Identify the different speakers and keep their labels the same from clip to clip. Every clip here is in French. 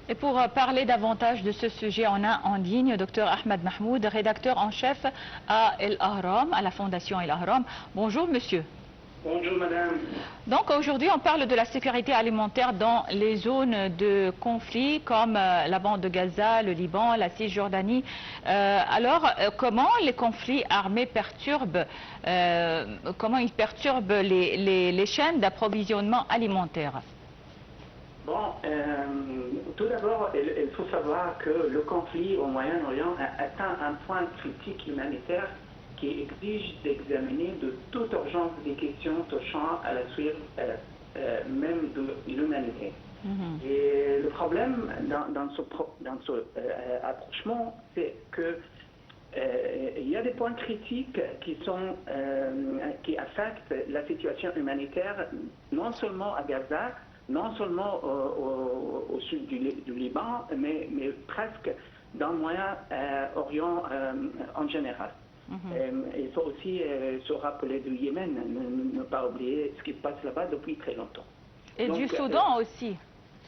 Speaker 1: Et pour parler davantage de ce sujet, on a en ligne Dr Ahmed Mahmoud, rédacteur en chef à El Ahram, à la Fondation El Ahram. Bonjour monsieur.
Speaker 2: Bonjour madame.
Speaker 1: Donc aujourd'hui on parle de la sécurité alimentaire dans les zones de conflit comme la bande de Gaza, le Liban, la Cisjordanie. Comment les conflits armés perturbent, les chaînes d'approvisionnement alimentaire?
Speaker 2: Bon, tout d'abord, il faut savoir que le conflit au Moyen-Orient a atteint un point critique humanitaire qui exige d'examiner de toute urgence des questions touchant à la survie même de l'humanité. Et le problème dans ce approchement, c'est que il y a des points critiques qui affectent la situation humanitaire, non seulement à Gaza, non seulement au sud du Liban, mais presque dans le Moyen-Orient en général. Il faut aussi se rappeler du Yémen, ne pas oublier ce qui se passe là-bas depuis très longtemps.
Speaker 1: Et du Soudan aussi.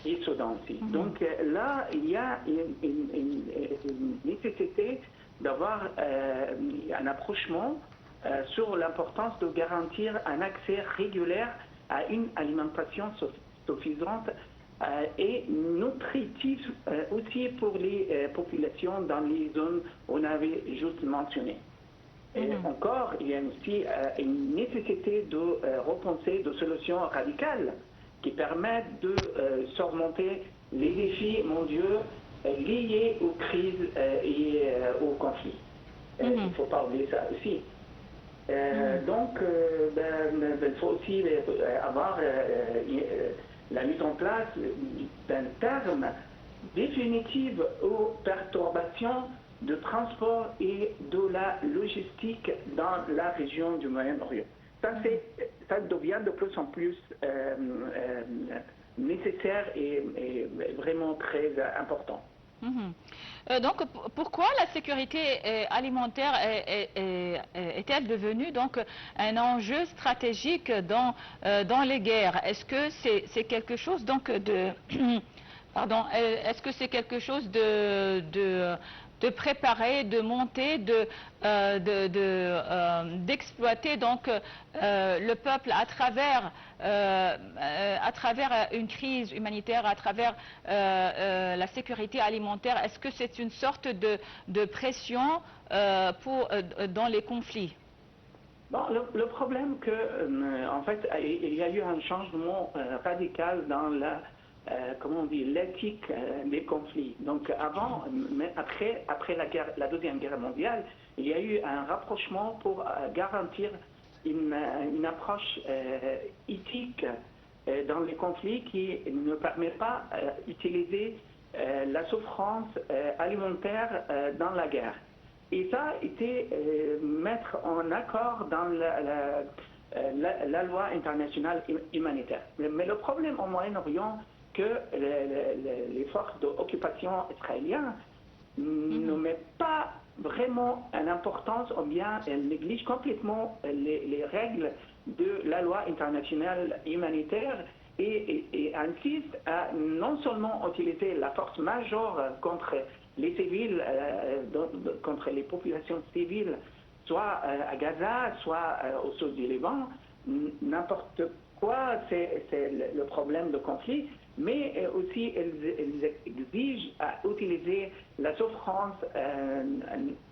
Speaker 2: Et Soudan aussi. Donc là, il y a une nécessité d'avoir un approchement sur l'importance de garantir un accès régulier à une alimentation suffisante et nutritive aussi pour les populations dans les zones qu'on avait juste mentionnées. Et encore, il y a aussi une nécessité de repenser des solutions radicales qui permettent de surmonter les défis mondiaux liés aux crises et aux conflits. Il ne faut pas oublier ça aussi. Donc, il faut aussi avoir la mise en place d'un terme définitif aux perturbations de transport et de la logistique dans la région du Moyen-Orient. Ça devient de plus en plus nécessaire et vraiment très important.
Speaker 1: Donc, pourquoi la sécurité alimentaire est-elle devenue donc un enjeu stratégique dans les guerres? Est-ce que c'est quelque chose donc de pardon, est-ce que c'est quelque chose de préparer, de monter, d'exploiter donc le peuple à travers une crise humanitaire, à travers la sécurité alimentaire? Est-ce que c'est une sorte de pression dans les conflits?
Speaker 2: Bon, le problème que, en fait, il y a eu un changement radical dans l'éthique des conflits. Donc avant, mais après la Deuxième Guerre mondiale, il y a eu un rapprochement pour garantir une approche éthique dans les conflits qui ne permet pas d'utiliser la souffrance alimentaire dans la guerre. Et ça a été mettre en accord dans la loi internationale humanitaire. Mais le problème au Moyen-Orient, que les forces d'occupation israéliennes ne mettent pas vraiment une importance, ou bien elles négligent complètement les règles de la loi internationale humanitaire et insistent à non seulement utiliser la force majeure contre les civils, contre les populations civiles, soit à Gaza, soit au sud du Liban, n'importe quoi, c'est le problème de conflit, mais aussi elles exigent à utiliser la souffrance,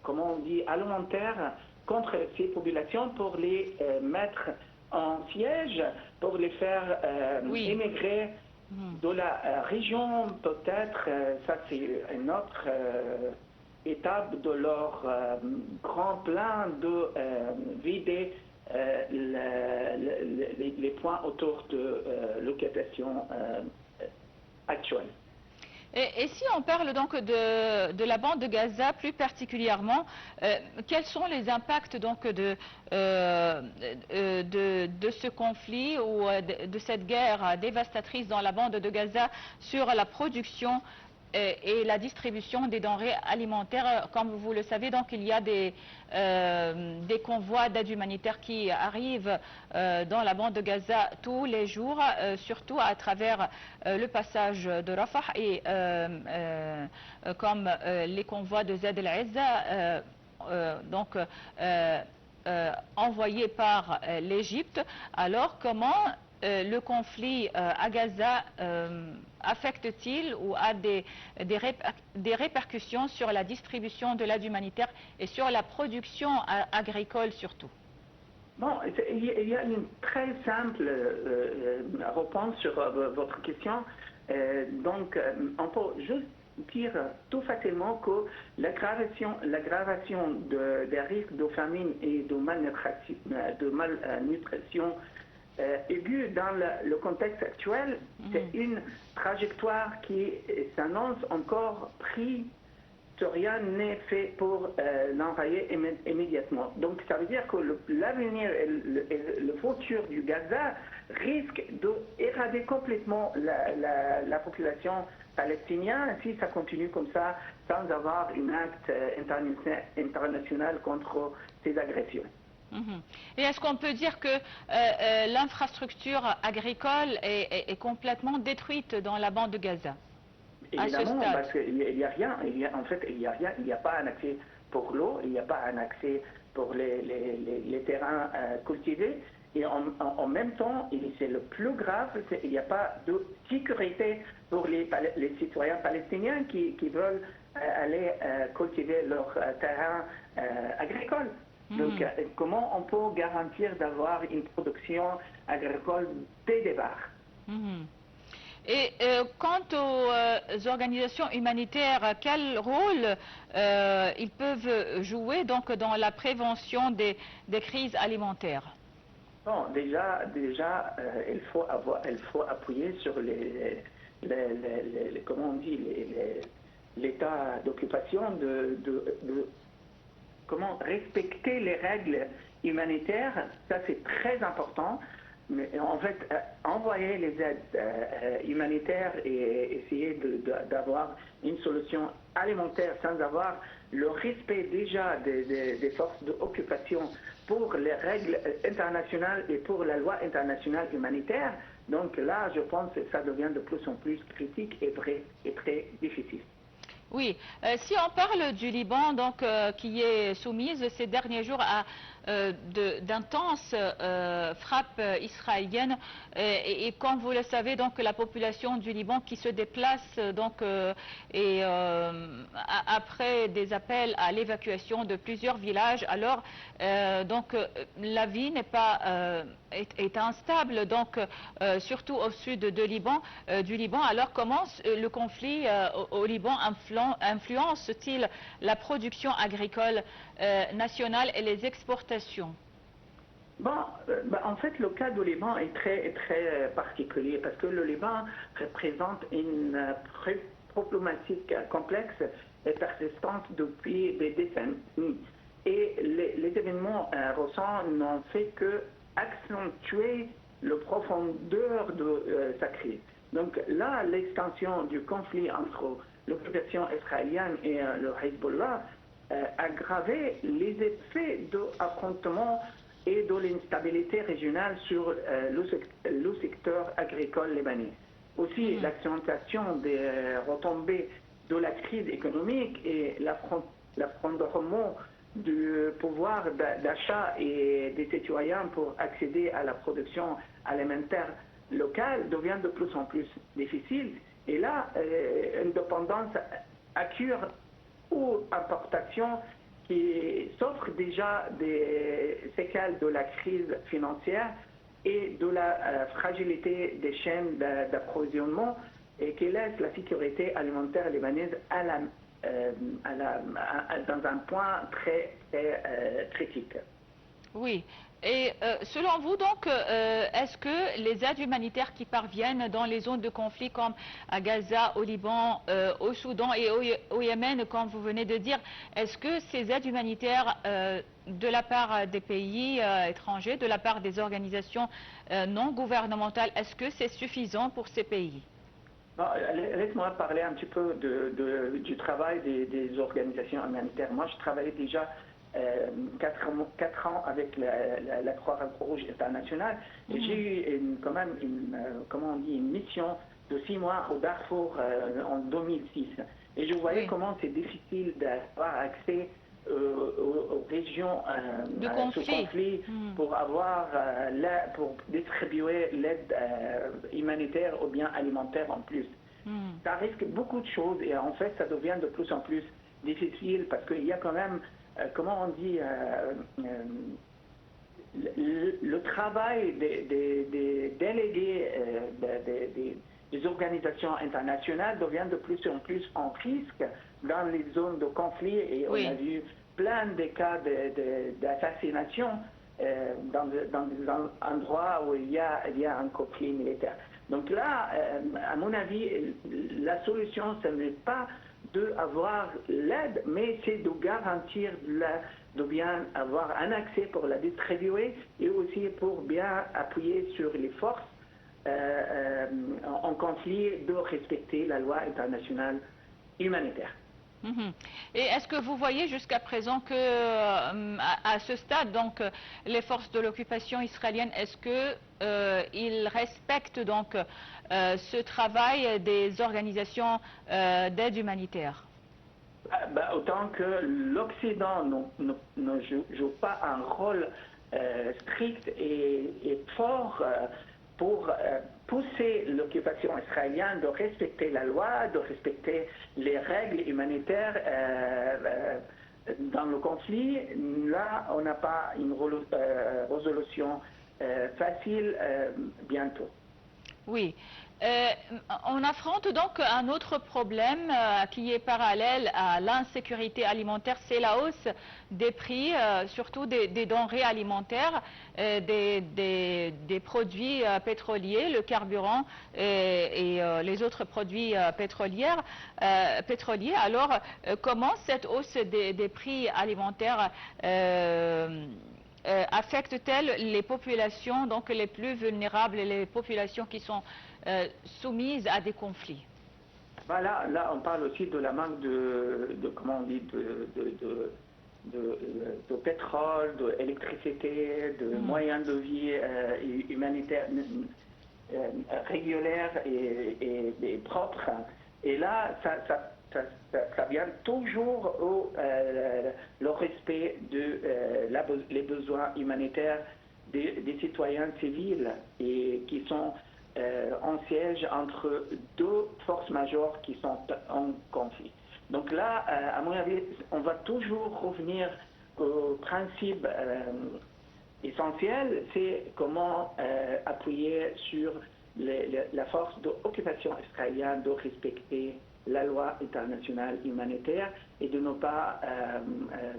Speaker 2: comment on dit, alimentaire contre ces populations pour les mettre en siège, pour les faire émigrer de la région, peut-être. Ça c'est une autre étape de leur grand plan de vider les points autour de l'occupation actuelle.
Speaker 1: Et si on parle donc de la bande de Gaza plus particulièrement, quels sont les impacts donc de ce conflit ou de cette guerre dévastatrice dans la bande de Gaza sur la production et la distribution des denrées alimentaires. Comme vous le savez, donc il y a des convois d'aide humanitaire qui arrivent dans la bande de Gaza tous les jours, surtout à travers le passage de Rafah et comme les convois de Zed el-Izza, envoyés par l'Égypte. Alors comment le conflit à Gaza affecte-t-il ou a des répercussions sur la distribution de l'aide humanitaire et sur la production agricole surtout?
Speaker 2: Bon, il y a une très simple réponse sur votre question. Donc, on peut juste dire tout facilement que l'aggravation des risques de famine et de malnutrition aiguë dans le contexte actuel, c'est une trajectoire qui s'annonce encore prise. Rien n'est fait pour l'enrayer immédiatement. Donc ça veut dire que l'avenir et le futur du Gaza risque d'éradiquer complètement la population palestinienne si ça continue comme ça, sans avoir un acte international contre ces agressions.
Speaker 1: Et est-ce qu'on peut dire que l'infrastructure agricole est complètement détruite dans la bande de Gaza?
Speaker 2: Évidemment, parce qu'il n'y a rien, en fait, il n'y a rien, il n'y a pas un accès pour l'eau, il n'y a pas un accès pour les terrains cultivés, et en même temps, et c'est le plus grave, il n'y a pas de sécurité pour les citoyens palestiniens qui veulent aller cultiver leur terrain agricole. Donc, comment on peut garantir d'avoir une production agricole dès le départ?
Speaker 1: Et quant aux organisations humanitaires, quel rôle ils peuvent jouer donc dans la prévention des crises alimentaires?
Speaker 2: Bon, déjà, il faut appuyer sur comment on dit, l'état d'occupation de comment respecter les règles humanitaires. Ça, c'est très important. Mais en fait, envoyer les aides humanitaires et essayer d'avoir une solution alimentaire sans avoir le respect déjà des forces d'occupation pour les règles internationales et pour la loi internationale humanitaire. Donc là, je pense que ça devient de plus en plus critique et très difficile.
Speaker 1: Oui, si on parle du Liban, donc qui est soumise ces derniers jours à d'intenses frappes israéliennes et comme vous le savez, donc la population du Liban qui se déplace donc après des appels à l'évacuation de plusieurs villages, alors donc la vie n'est pas est instable, donc surtout au sud du Liban. Alors comment le conflit au Liban influence-t-il la production agricole nationale et les exportations?
Speaker 2: Bon, en fait, le cas du Liban est très particulier parce que le Liban représente une problématique complexe et persistante depuis des décennies. Et les événements récents n'ont fait que accentuer la profondeur de sa crise. Donc là, l'extension du conflit entre l'occupation israélienne et le Hezbollah aggravé les effets d'affrontement et de l'instabilité régionale sur le secteur agricole libanais. Aussi, l'accentuation des retombées de la crise économique et l'affrontement du pouvoir d'achat et des citoyens pour accéder à la production alimentaire locale devient de plus en plus difficile. Et là, une dépendance accrue ou importation qui s'offre déjà des séquelles de la crise financière et de la fragilité des chaînes d'approvisionnement et qui laisse la sécurité alimentaire libanaise dans un point très critique.
Speaker 1: Oui. Et selon vous, donc, est-ce que les aides humanitaires qui parviennent dans les zones de conflit comme à Gaza, au Liban, au Soudan et au Yémen, comme vous venez de dire, est-ce que ces aides humanitaires de la part des pays étrangers, de la part des organisations non gouvernementales, est-ce que c'est suffisant pour ces pays?
Speaker 2: Laisse-moi parler un petit peu du travail des organisations humanitaires. Moi, je travaillais déjà 4 ans avec la Croix-Rouge internationale et j'ai eu quand même comment on dit, une mission de 6 mois au Darfour en 2006. Et je voyais comment c'est difficile d'avoir accès aux régions sous conflit pour avoir pour distribuer l'aide humanitaire ou bien alimentaire en plus. Ça risque beaucoup de choses et en fait ça devient de plus en plus difficile parce qu'il y a quand même, comment on dit, le travail des délégués des organisations internationales devient de plus en plus en risque dans les zones de conflit et on a vu plein de cas d'assassination dans des endroits où il y a un conflit militaire. Donc là, à mon avis, la solution, ce n'est pas d'avoir l'aide, mais c'est de garantir de bien avoir un accès pour la distribuer et aussi pour bien appuyer sur les forces en conflit de respecter la loi internationale humanitaire.
Speaker 1: Et est-ce que vous voyez jusqu'à présent que, à ce stade, donc, les forces de l'occupation israélienne, est-ce qu'ils respectent donc ce travail des organisations d'aide humanitaire?
Speaker 2: Autant que l'Occident ne joue pas un rôle strict et fort pour pousser l'occupation israélienne de respecter la loi, de respecter les règles humanitaires dans le conflit. Là, on n'a pas une résolution facile bientôt.
Speaker 1: Oui. On affronte donc un autre problème qui est parallèle à l'insécurité alimentaire, c'est la hausse des prix, surtout des denrées alimentaires, des produits pétroliers, le carburant et les autres produits pétroliers. Alors, comment cette hausse des prix alimentaires affecte-t-elle les populations donc les plus vulnérables et les populations qui sont soumises à des conflits?
Speaker 2: Là, on parle aussi de la manque comment on dit, de pétrole, d'électricité, de moyens de vie humanitaires régulières et propres. Et là, ça vient toujours le respect les besoins humanitaires des citoyens civils et qui sont en siège entre deux forces majeures qui sont en conflit. Donc là, à mon avis, on va toujours revenir au principe essentiel, c'est comment appuyer sur la force d'occupation israélienne de respecter la loi internationale humanitaire et de ne pas,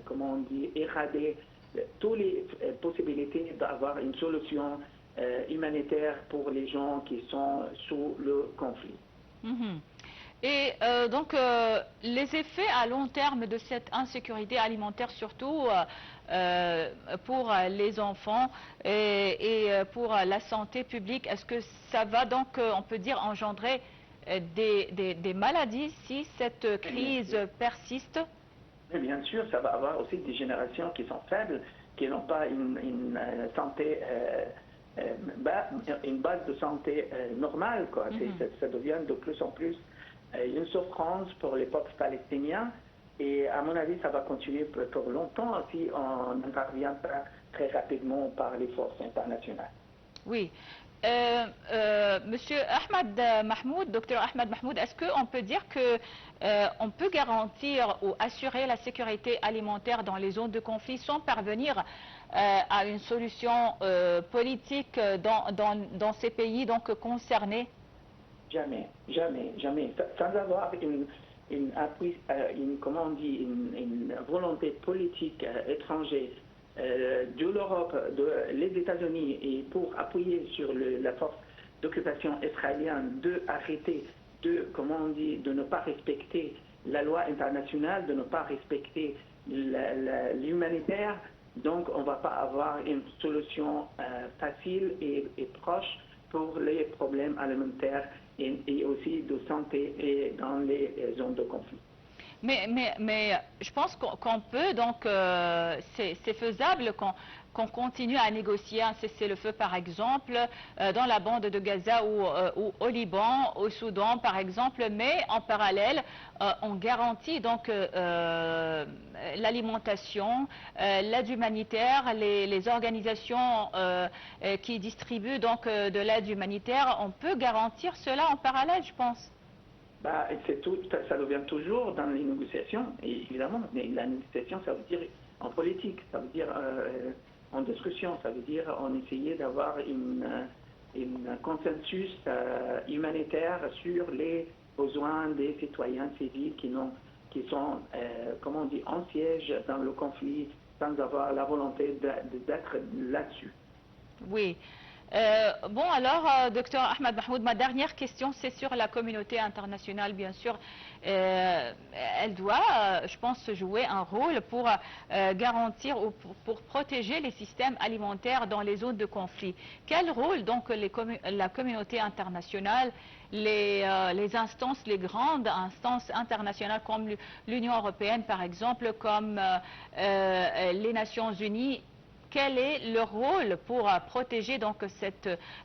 Speaker 2: comment on dit, érader toutes les possibilités d'avoir une solution humanitaire pour les gens qui sont sous le conflit.
Speaker 1: Et donc, les effets à long terme de cette insécurité alimentaire, surtout pour les enfants et pour la santé publique, est-ce que ça va donc, on peut dire, engendrer des maladies si cette crise persiste?
Speaker 2: Mais bien sûr, ça va avoir aussi des générations qui sont faibles, qui n'ont pas une santé, une base de santé normale, quoi. Ça devient de plus en plus une souffrance pour les peuples palestiniens et à mon avis ça va continuer pour longtemps si on n'intervient pas très rapidement par les forces internationales.
Speaker 1: Oui. Monsieur Ahmed Mahmoud, docteur Ahmed Mahmoud, est-ce qu'on peut dire que on peut garantir ou assurer la sécurité alimentaire dans les zones de conflit sans parvenir à une solution politique dans ces pays donc concernés?
Speaker 2: Jamais, jamais, jamais. Sans avoir une volonté politique étrangère de l'Europe, les États-Unis, et pour appuyer sur la force d'occupation israélienne d'arrêter de ne pas respecter la loi internationale, de ne pas respecter l'humanitaire, donc on ne va pas avoir une solution facile et proche pour les problèmes alimentaires et aussi de santé et dans les zones de conflit.
Speaker 1: Mais je pense qu'on peut, donc c'est faisable qu'on continue à négocier un cessez-le-feu, par exemple, dans la bande de Gaza ou au Liban, au Soudan, par exemple, mais en parallèle, on garantit donc l'alimentation, l'aide humanitaire, les organisations qui distribuent donc de l'aide humanitaire, on peut garantir cela en parallèle, je pense.
Speaker 2: Bah, ça revient toujours dans les négociations, et évidemment, mais la négociation, ça veut dire en politique, ça veut dire en discussion, ça veut dire en essayer d'avoir un consensus humanitaire sur les besoins des citoyens civils qui sont, comment on dit, en siège dans le conflit sans avoir la volonté d'être là-dessus.
Speaker 1: Oui. Bon, alors, docteur Ahmed Mahmoud, ma dernière question, c'est sur la communauté internationale, bien sûr. Elle doit, je pense, jouer un rôle pour garantir ou pour protéger les systèmes alimentaires dans les zones de conflit. Quel rôle, donc, la communauté internationale, les instances, les grandes instances internationales comme l'Union européenne, par exemple, comme les Nations Unies, quel est leur rôle pour protéger donc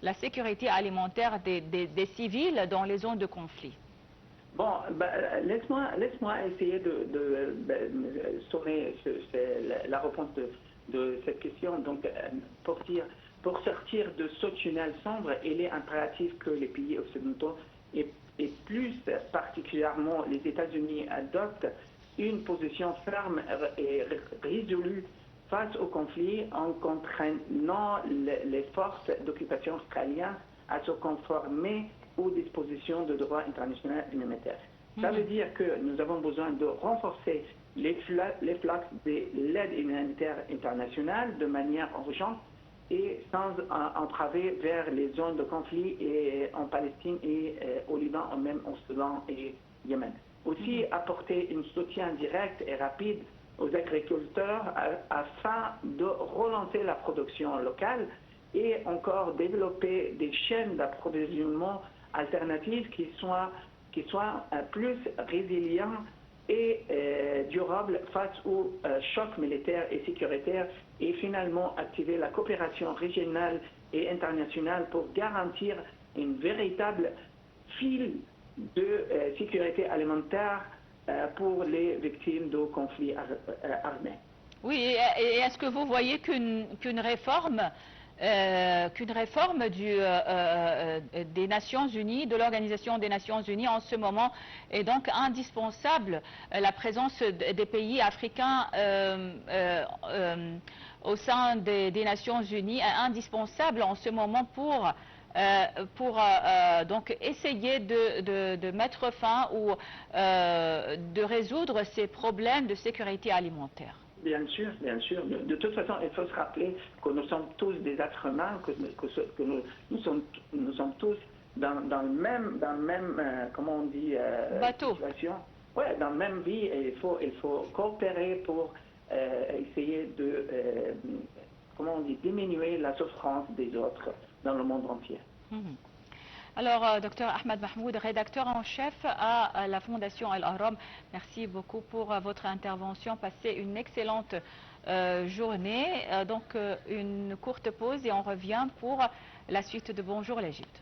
Speaker 1: la sécurité alimentaire des civils dans les zones de conflit?
Speaker 2: Bon, laisse-moi essayer de sauver la réponse de cette question. Donc, pour sortir de ce tunnel sombre, il est impératif que les pays occidentaux et plus particulièrement les États-Unis adoptent une position ferme et résolue face au conflit en contraignant les forces d'occupation australiennes à se conformer aux dispositions de droit international humanitaire. Ça veut dire que nous avons besoin de renforcer les flux de l'aide humanitaire internationale de manière urgente et sans entraver vers les zones de conflit et en Palestine et au Liban, même au Soudan et Yémen. Aussi apporter un soutien direct et rapide aux agriculteurs afin de relancer la production locale et encore développer des chaînes d'approvisionnement alternatives qui soient plus résilientes et durables face aux chocs militaires et sécuritaires et finalement activer la coopération régionale et internationale pour garantir une véritable fil de sécurité alimentaire pour les victimes de conflits armés.
Speaker 1: Oui, et est-ce que vous voyez qu'une réforme des Nations Unies, de l'Organisation des Nations Unies en ce moment est donc indispensable, la présence des pays africains au sein des Nations Unies est indispensable en ce moment pour donc essayer de mettre fin ou de résoudre ces problèmes de sécurité alimentaire?
Speaker 2: Bien sûr, bien sûr. De toute façon, il faut se rappeler que nous sommes tous des êtres humains, que nous sommes tous dans le même comment on dit,
Speaker 1: bateau.
Speaker 2: Situation. Oui, dans la même vie, et il faut coopérer pour essayer de, comment on dit, diminuer la souffrance des autres dans le monde entier.
Speaker 1: Alors, docteur Ahmed Mahmoud, rédacteur en chef à la Fondation Al-Ahram, merci beaucoup pour votre intervention. Passez une excellente journée. Donc, une courte pause et on revient pour la suite de Bonjour l'Égypte.